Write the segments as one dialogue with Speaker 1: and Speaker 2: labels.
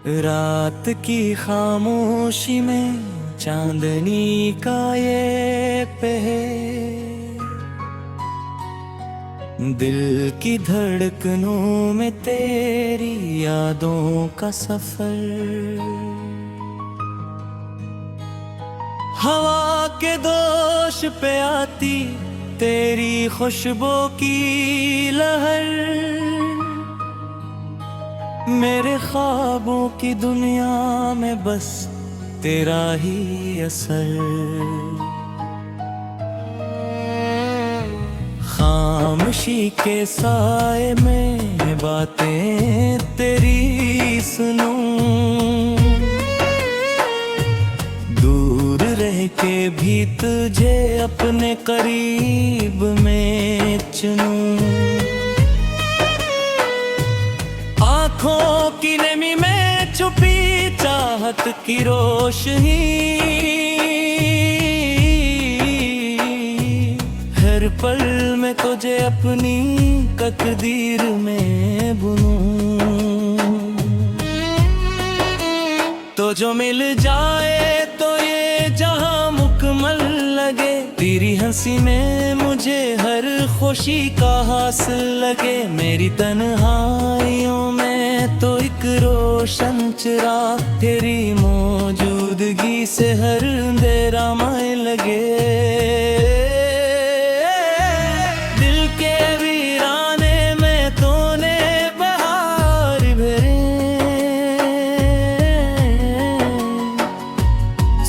Speaker 1: रात की खामोशी में चांदनी का ये पहर, दिल की धड़कनों में तेरी यादों का सफर। हवा के दोष पे आती तेरी खुशबू की लहर, मेरे ख्वाबों की दुनिया में बस तेरा ही असर। खामोशी के साए में बातें तेरी सुनूं, दूर रह के भी तुझे अपने करीब में चुनूं। आँखों की नमी में छुपी चाहत की रोशनी, हर पल में तुझे अपनी तकदीर में बुनूं। तो जो मिल जाए तो ये जहां मुकम्मल लगे, तेरी हंसी में मुझे हर खुशी का हासिल लगे। मेरी तन्हाइयों में तो एक रोशन चिराग, तेरी मौजूदगी से हर अंधेरा माए लगे। दिल के वीराने में तूने बहार भरे,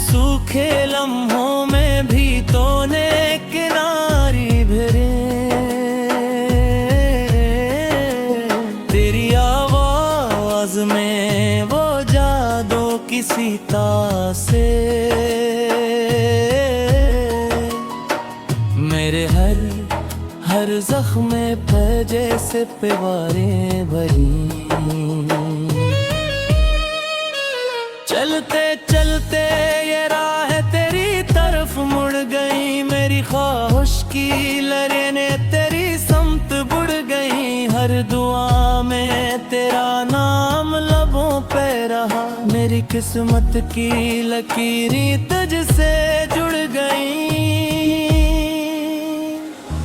Speaker 1: सूखे लम्हों में भी तूने किनारे भरे। तेरी आवाज में वो जादू किसी तासे, मेरे हर जख्म पे जैसे पिवारे भरी। चलते चलते ये राह तेरी तरफ मुड़ गई, मेरी ख्वाहिश की लहरें तेरी समत बुड़ गई। हर दुआ में तेरा नाम लबों पे रहा, मेरी किस्मत की लकीरें तुझसे जुड़ गई।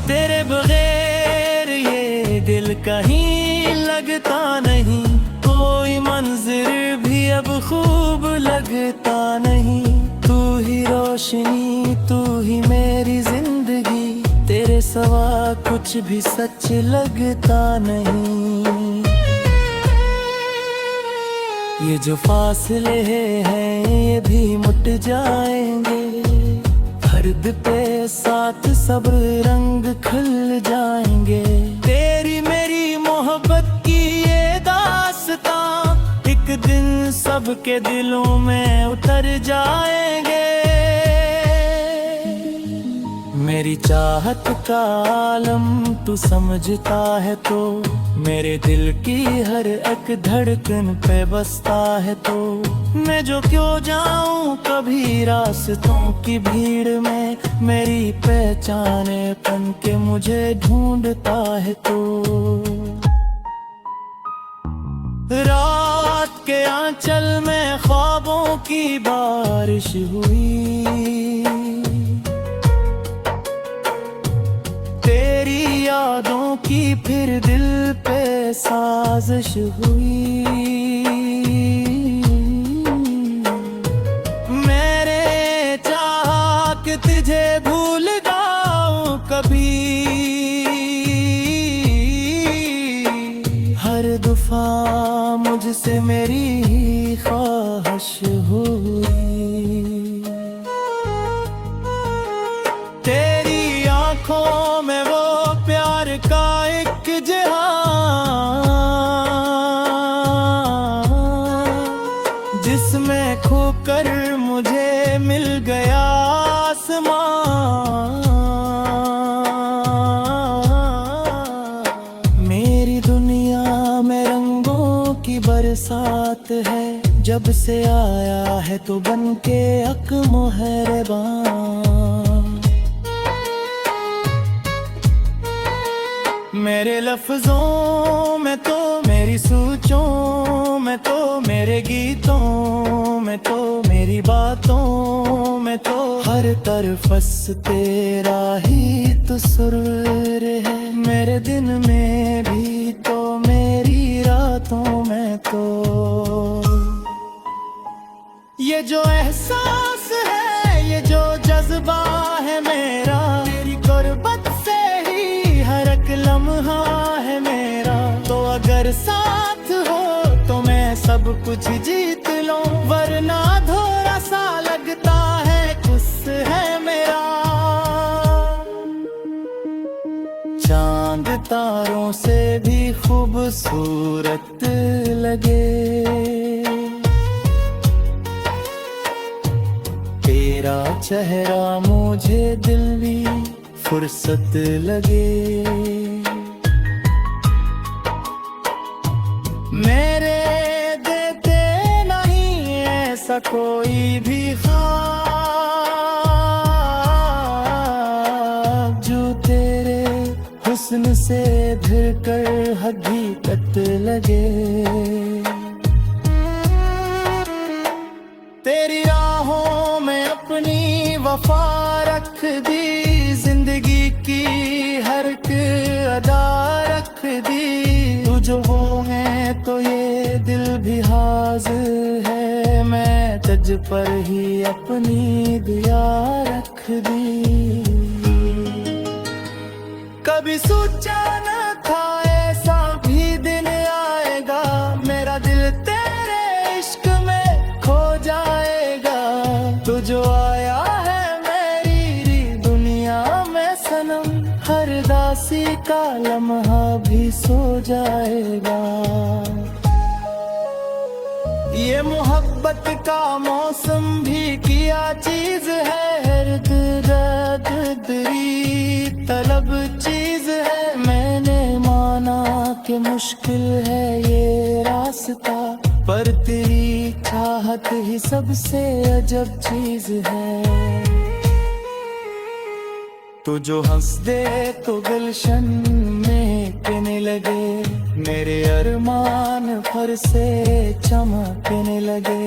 Speaker 1: तेरे बगैर ये दिल कहीं लगता नहीं, कोई मंजिर भी अब खूब लगता नहीं। तू ही रोशनी, तू ही मेरी जिंदगी, तेरे सिवा कुछ भी सच लगता नहीं। ये जो फासले हैं ये भी मुट जाएंगे, हर्द पे साथ सब रंग खिल जाएंगे। तेरी मेरी मोहब्बत की ये दास्तां एक दिन सबके दिलों में उतर जाएंगे। मेरी चाहत का आलम तू समझता है तो, मेरे दिल की हर एक धड़कन पे बसता है तो। मैं जो क्यों जाऊं कभी रास्तों की भीड़ में, मेरी पहचाने पन के मुझे ढूंढता है तो। रात के आंचल में ख्वाबों की बारिश हुई, तेरी यादों की फिर दिल पे साजिश हुई। मैंने चाहा कि तुझे भूल जाऊं कभी, हर दफा मुझसे मेरी ही ख्वाहिश हुई। तेरी आंखों में वो प्यार का एक जहां, जिसमें खोकर मुझे मिल गया आसमां। मेरी दुनिया में रंगों की बरसात है, जब से आया है तो बन के अक मोहरबान। मेरे लफ्जों में तो मेरी सोचों में तो, मेरे गीतों में तो, मेरी बातों में तो हर तरफ बस तेरा ही तो सुरूर है। मेरे दिन में भी तो, मेरी रातों में तो। ये जो एहसास है, ये जो जज्बा है मेरा, तेरी गुर्बत से ही हर एक लम्हा है मेरा। तो अगर साथ हो तो मैं सब कुछ जीत लूं, वरना थोड़ा सा लगता है खुश है मेरा। चांद तारों से भी खूबसूरत लगे, तेरा चेहरा मुझे दिल भी फुर्सत लगे। मेरे देते नहीं ऐसा कोई भी ख्वाब, जो तेरे हुस्न से भिड़ कर हकीकत लगे। तेरी राहों में अपनी वफा रख दी, जिंदगी की हर एक अदा रख दी। तू जो वो है तो ये दिल भी हाजिर है, मैं तुझ पर ही अपनी दुआ रख दी। कभी सोचा न था ऐसा भी दिन आएगा, मेरा दिल तेरे इश्क में खो जाएगा। तू जो आया है मेरी दुनिया में सनम, हर दासी का लम्हा भी सो जाएगा। ये मोहब्बत का मौसम भी किया चीज है, दरी तलब चीज है। मैंने माना कि मुश्किल है ये रास्ता, पर तेरी चाहत ही सबसे अजब चीज है। तू जो हंस दे तो गुलशन में कहने लगे, मेरे अरमान फर से चमकने लगे।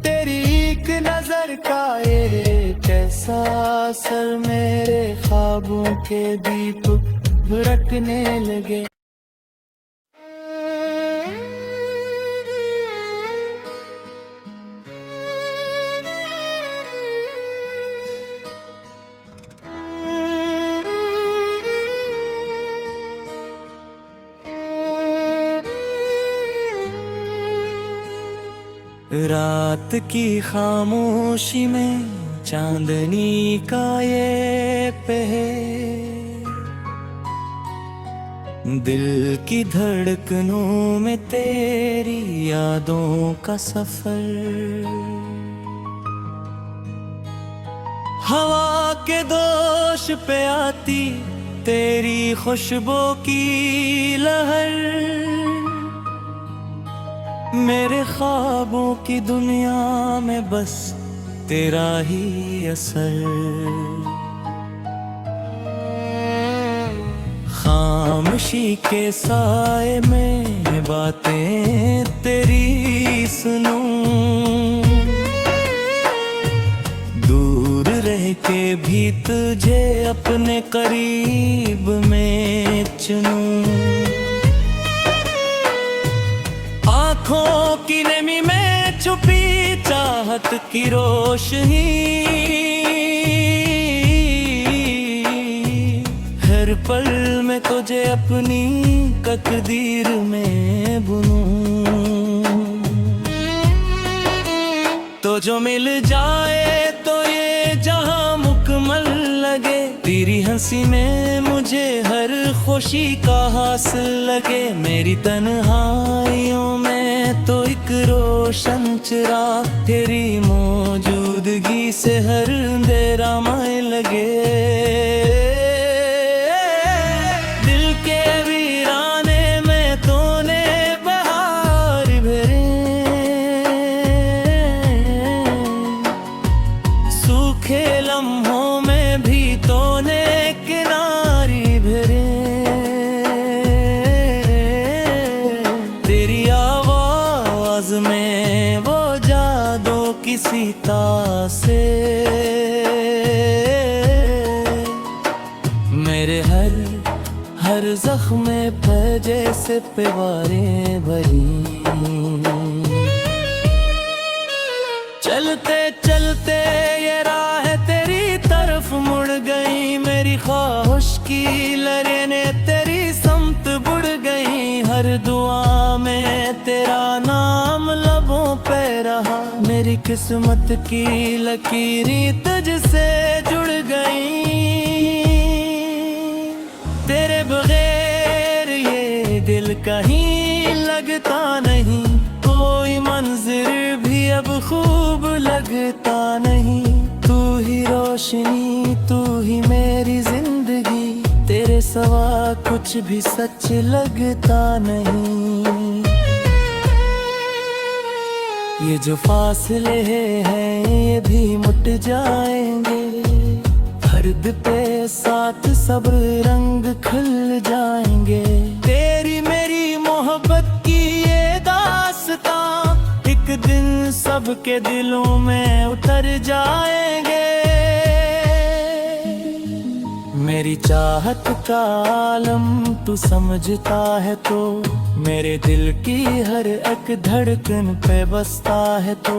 Speaker 1: तेरी एक नजर का एक ऐसा असर, मेरे ख्वाबों के दीप भड़कने लगे। रात की खामोशी में चांदनी का ये पहर, दिल की धड़कनों में तेरी यादों का सफर। हवा के दोष पे आती तेरी खुशबू की लहर, मेरे ख्वाबों की दुनिया में बस तेरा ही असर। खामोशी के साए में बातें तेरी सुनूं, दूर रह के भी तुझे अपने करीब में चुनूं। आँखों की नमी में छुपी चाहत की रोशनी, हर पल में तुझे अपनी तकदीर में बुनूं। तो जो मिल जाए तो ये जहां मुकम्मल लगे, तेरी हंसी में मुझे हर खुशी का हासिल लगे। मेरी तन्हाइयों में तो एक रोशन चिराग, तेरी मौजूदगी से हर अंधेरा माए लगे। दिल के वीराने में तूने बहार भरे, सूखे लम्हों में भी तूने किनारे भरे। से। मेरे हर जख्म पे जैसे पेवारें भरी। चलते चलते ये राह तेरी तरफ मुड़ गई, मेरी ख्वाहिश की लहरें ने तेरी समत बुड़ गई। हर दुआ में तेरा नाम लबों पे रहा, मेरी किस्मत की लकीरें तुझसे जुड़ गई। तेरे बगैर ये दिल कहीं लगता नहीं, कोई मंजिर भी अब खूब लगता नहीं। तू ही रोशनी, तू ही मेरी जिंदगी, तेरे सिवा कुछ भी सच लगता नहीं। ये जो फासले हैं ये भी मुट जाएंगे, हर्द पे साथ सब रंग खिल जाएंगे। तेरी मेरी मोहब्बत की ये दास्तां एक दिन सबके दिलों में उतर जाएंगे। मेरी चाहत का आलम तू समझता है तो, मेरे दिल की हर एक धड़कन पे बसता है तो।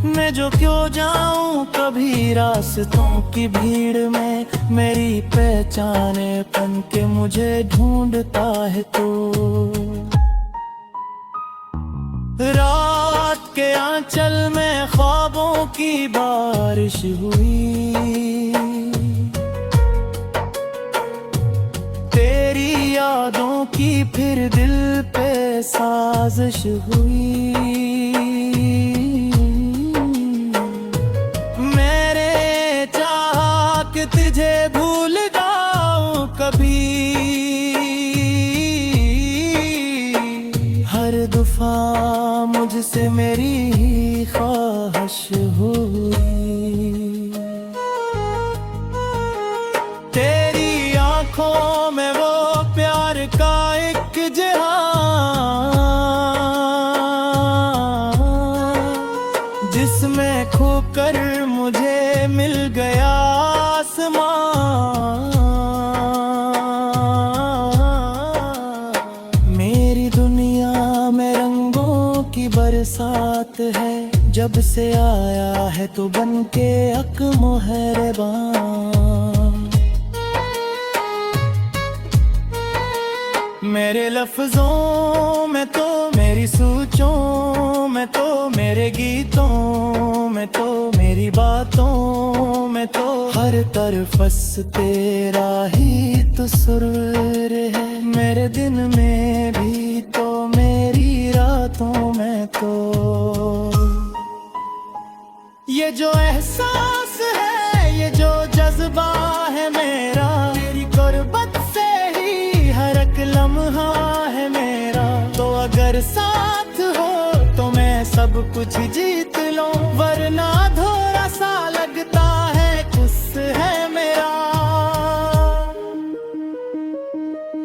Speaker 1: मैं जो क्यों जाऊं कभी रास्तों की भीड़ में, मेरी पहचाने पन के मुझे ढूंढता है तो। रात के आंचल में ख्वाबों की बारिश हुई, तेरी यादों की फिर दिल पे साजिश हुई। मैंने चाहा कि तुझे भूल जाऊं कभी, हर दफा मुझसे मेरी ही ख्वाहिश हुई। तेरी आंखों में वो प्यार का एक जहां, जिसमें खोकर मुझे मिल गया आसमां। मेरी दुनिया में रंगों की बरसात है, जब से आया है तो बन के अक मोहरबान। मेरे लफ्जों में तो, मेरी सोचों में तो, मेरे गीतों में तो, मेरी बातों में तो, हर तरफ बस तेरा ही तो सुरूर है। मेरे दिन में भी तो, मेरी रातों में तो। ये जो एहसास है, ये जो जज्बा है मेरा, तेरी गुर्बत से ही हर एक लम्हा है मेरा। तो अगर साथ हो तो मैं सब कुछ जीत लूं, वरना थोड़ा सा लगता है खुश है मेरा।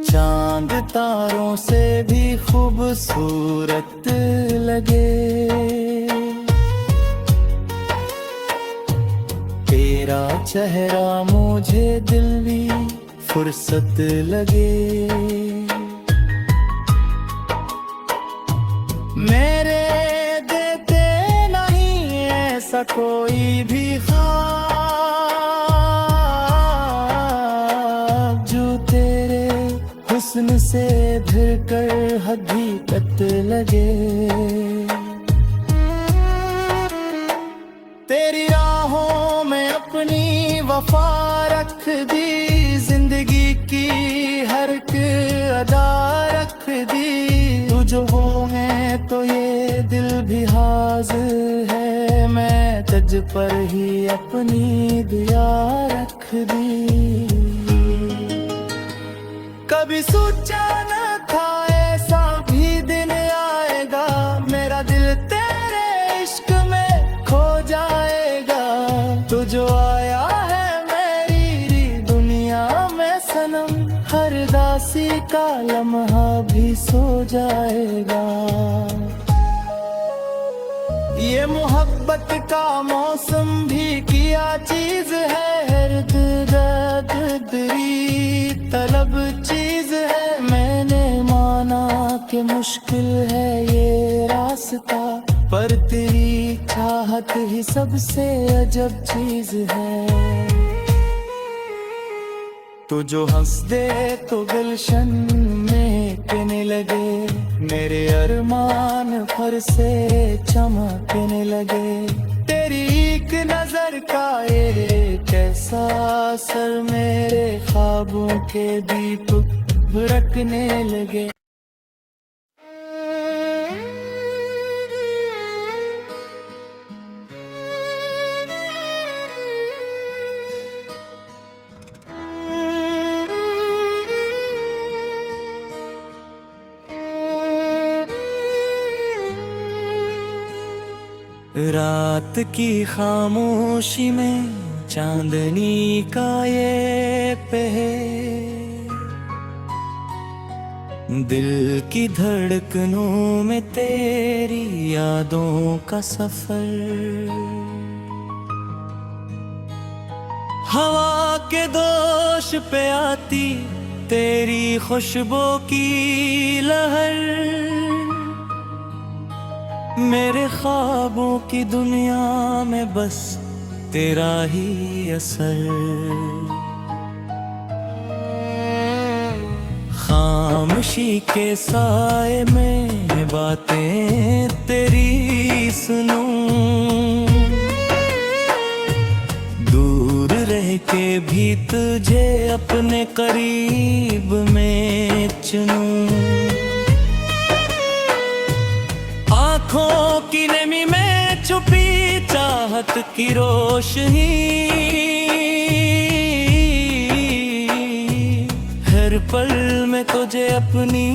Speaker 1: चांद तारों से भी खूबसूरत लगे, तेरा चेहरा मुझे दिल भी फुर्सत लगे। मेरे देते नहीं ऐसा कोई भी ख्वाब, जो तेरे हुस्न से भिड़ कर हकीकत लगे। तेरी राहों में अपनी वफा रख दी, जिंदगी की हर एक अदा रख दी। तू जो वो है तो ये दिल भी हाजिर है, मैं तुझ पर ही अपनी दुआ रख दी। कभी सोचा न था ऐसा भी दिन आएगा, मेरा दिल तेरे इश्क में खो जाएगा। तू जो आया है मेरी दुनिया में सनम, हर दासी का लम्हा भी सो जाएगा। ये मोहब्बत का मौसम भी किया चीज है, दरी तलब चीज है। मैंने माना कि मुश्किल है ये रास्ता, पर तेरी चाहत ही सबसे अजब चीज है। तो जो हंस दे तो गुलशन में कहने लगे, मेरे अरमान फर से चमकने लगे। तेरी एक नजर का एक ऐसा असर मेरे ख्वाबों के दीप भड़कने लगे। रात की खामोशी में चांदनी का ये पहर, दिल की धड़कनों में तेरी यादों का सफर। हवा के दोष पे आती तेरी खुशबू की लहर, मेरे ख्वाबों की दुनिया में बस तेरा ही असर। खामोशी के साए में बातें तेरी सुनूं, दूर रह के भी तुझे अपने करीब में चुनूं। आँखों की नमी में छुपी चाहत की रोशनी, हर पल में तुझे अपनी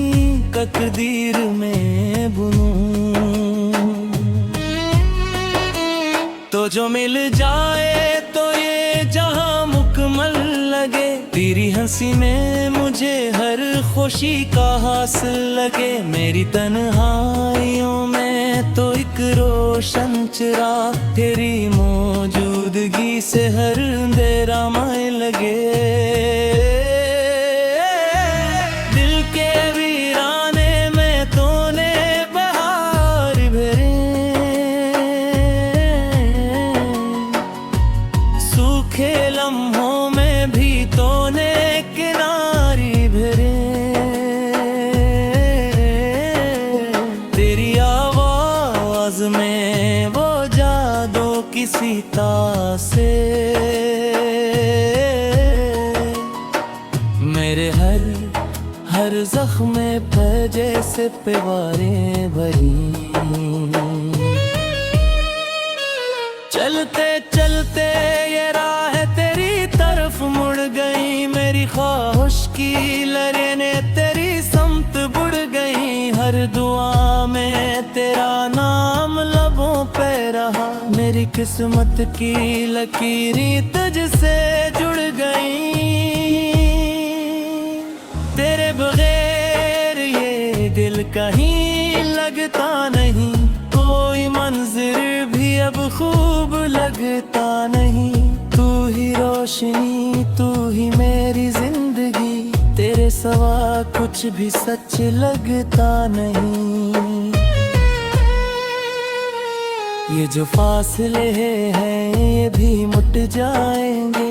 Speaker 1: तकदीर में बुनूं। तो जो मिल जाए तो ये जहां मुकम्मल लगे, तेरी हंसी में मुझे हर खुशी का हासिल लगे। मेरी तन्हाइयों में तो एक रोशन चिराग, तेरी मौजूदगी से हर अंधेरा माए लगे। दिल के वीराने में तूने बहार भरे, सूखे लम्हों में भी तूने किनारे भरे। तेरी आवाज में वो जादू किसी से मेरे हर जख्म पे जैसे पिवारें भरी। चलते चलते ये राह तेरी तरफ मुड़ गई, मेरी ख्वाहिश की लहरें ने तेरी समत बुड़ गई। हर दुआ में तेरा नाम लबों पे रहा, मेरी किस्मत की लकीरें तुझसे जुड़ गई। तेरे बगैर ये दिल कहीं लगता नहीं, कोई मंजिर भी अब खूब लगता नहीं। तू ही रोशनी, तू ही मेरी जिंदगी, तेरे सिवा कुछ भी सच लगता नहीं। ये जो फासले हैं ये भी मुट जाएंगे,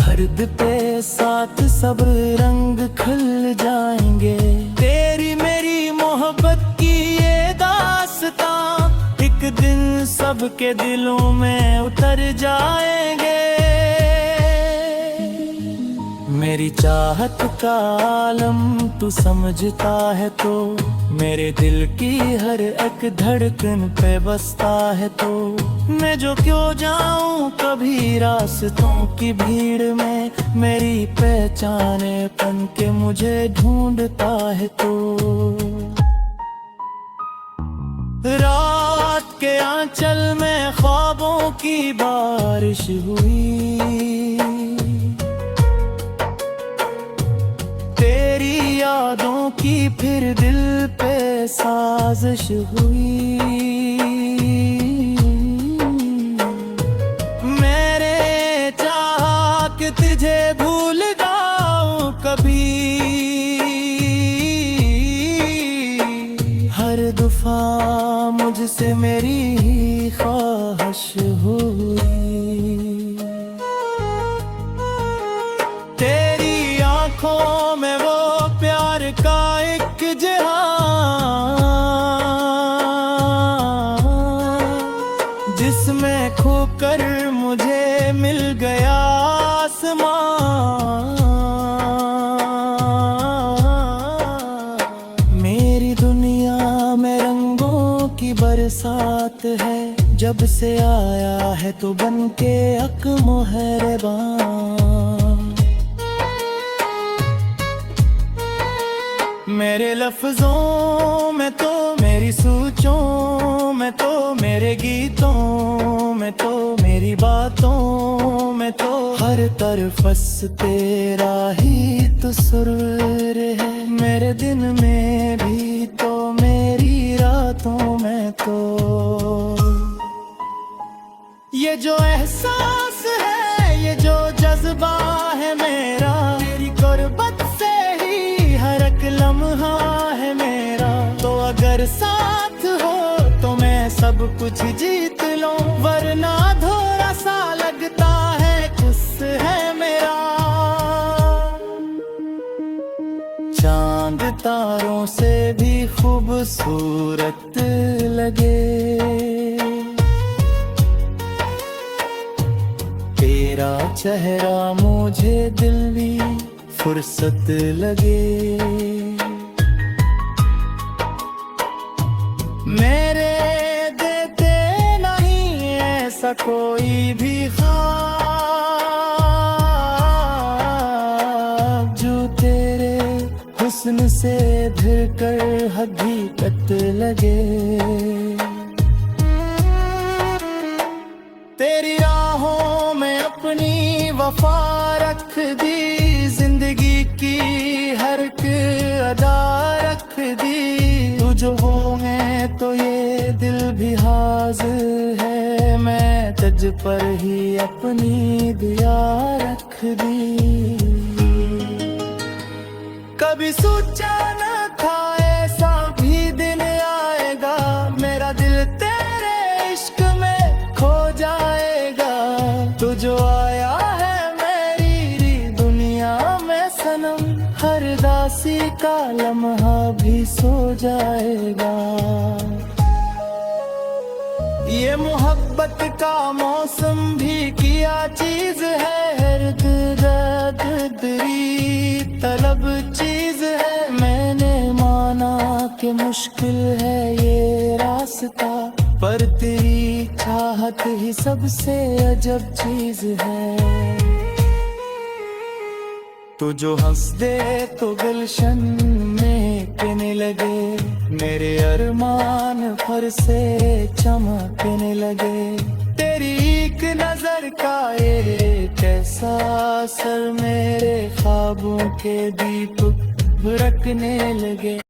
Speaker 1: हर्द पे साथ सब रंग खिल जाएंगे। तेरी मेरी मोहब्बत की ये दास्तां एक दिन सबके दिलों में उतर जाएंगे। मेरी चाहत का आलम तू समझता है तो, मेरे दिल की हर एक धड़कन पे बसता है तो। मैं जो क्यों जाऊं कभी रास्तों की भीड़ में, मेरी पहचाने पन के मुझे ढूंढता है तो। रात के आंचल में ख्वाबों की बारिश हुई, तेरी यादों की फिर दिल पे साजिश हुई। दफा मुझसे मेरी ही ख्वाहिश हुई। तेरी आंखों में वो प्यार का एक जहां, जिसमें खोकर मुझे मिल गया आसमां। मेरी दुनिया में रंगों की बरसात है, जब से आया है तो बन के अक मोहरबान। मेरे लफ्जों में तो, मेरी सोचों में तो, मेरे गीतों में तो, मेरी बातों में तो, हर तरफ बस तेरा ही तो सुरूर है। मेरे दिन में भी तो, मेरी रातों में तो। ये जो एहसास है, ये जो जज्बा है मेरा, तेरी गुर्बत से ही हर एक लम्हा है मेरा। तो अगर साथ हो तो मैं सब कुछ जीत लूं, वरना थोड़ा सा लगता है खुश है मेरा। चांद तारों से भी खूबसूरत लगे, तेरा चेहरा मुझे दिल भी फुर्सत लगे। मेरे देते नहीं ऐसा कोई भी ख्वाब, जो तेरे हुस्न से भिड़ कर हकीकत लगे। तेरी राहों में अपनी वफा रख दी, जिंदगी की हर एक अदा रख दी। तू जो हो है तो ये दिल भी हाजिर है, मैं तुझ पर ही अपनी दुआ रख दी। कभी सोचा न था ऐसा भी दिन आएगा, मेरा दिल तेरे इश्क में खो जाएगा। तू जो आया है मेरी दुनिया में सनम, हर दासी का लम्हा भी सो जाएगा। ये मोहब्बत का मौसम भी किया चीज है, दरी तलब चीज है। मैंने माना कि मुश्किल है ये रास्ता, पर तेरी चाहत ही सबसे अजब चीज है। तू जो हंस दे तो गुलशन में कहने लगे, मेरे अरमान फर से चमकने लगे। तेरी एक नजर का एक ऐसा असर मेरे ख्वाबों के दीप भड़कने लगे।